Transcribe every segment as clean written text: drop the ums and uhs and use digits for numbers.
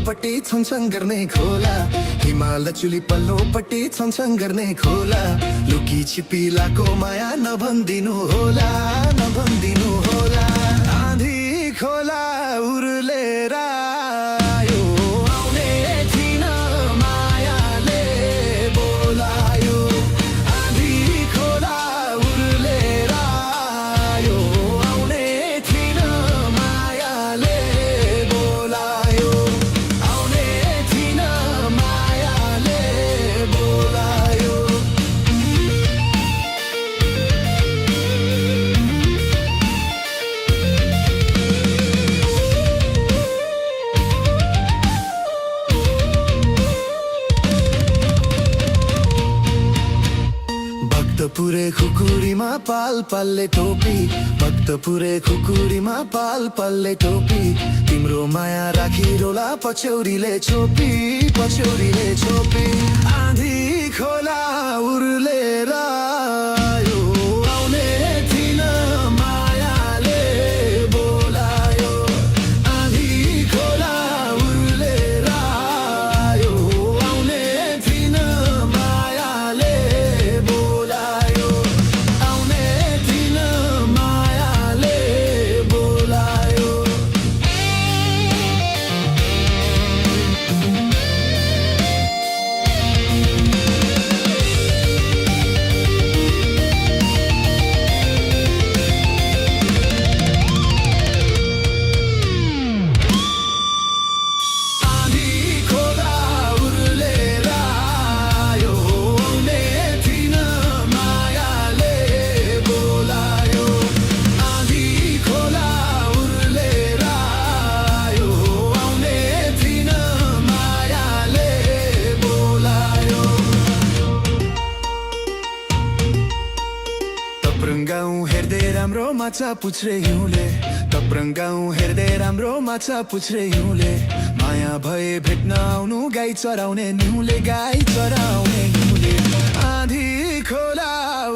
पल्लोपट्टि छङछङ गर्ने खोला हिमाल चुली पल्लोपट्टि छङछङ गर्ने खोला लुकी छिपिलाको माया नभन्दिनु होला नभन्दिनु होला आँधी खोला उर्लेर आयो आउने थिन मायाले बोलायो आँधी खोला उर्लेर आयो आउने थिन मायाले बोलायो आउने थिन मायाले बोलायो भक्तपुरे खुकुरीमा पाल पालले टोपी भक्तपुरे खुकुरीमा पाल पालले टोपी तिम्रो माया राखी रोला पछौरीले छोपी पछौरीले छोपी आँधी खोला उर्लेर आयो आउने थिन मायाले बोलायो आँधी खोला उर्लेर आयो आउने थिन मायाले बोलायो आउने थिन मायाले बोलायो आँधी खोला उर्लेर आयो आउने थिन मायाले बोलायो आँधी खोला उर्लेर आयो आउने थिन मायाले बोलायो तप्रङ गाउँ हेर्दै राम्रो माछा पुछ्रे हिउँले तप्रङ गाउँ हेर्दै राम्रो माछा पुछ्रे हिउँले माया भए भेट्न आउनु गाई चराउने निहुले गाई चराउने निहुले आँधी खोला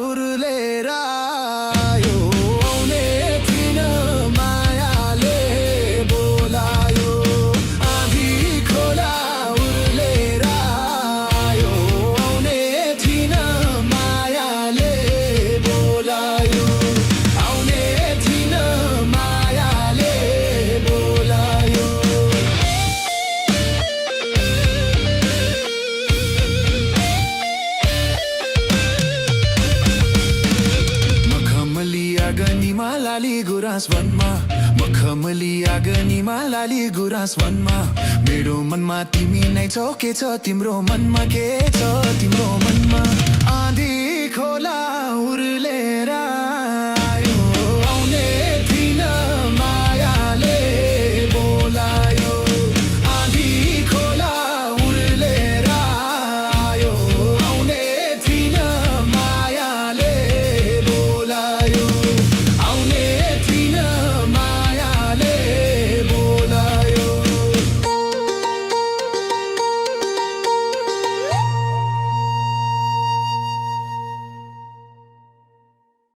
उर्लेर आयो आउने थिन मायाले बोलायो आँधी खोला उर्लेर आयो आउने थिन मायाले बोलायो आउने थिन मायाले बोलायो मखमली आँगनीमा लाली गुराँस वनमा मखमली आँगनीमा लाली गुराँस वनमा मेरो मनमा तिमी नै छौ के छ तिम्रो मनमा के छ तिम्रो मनमा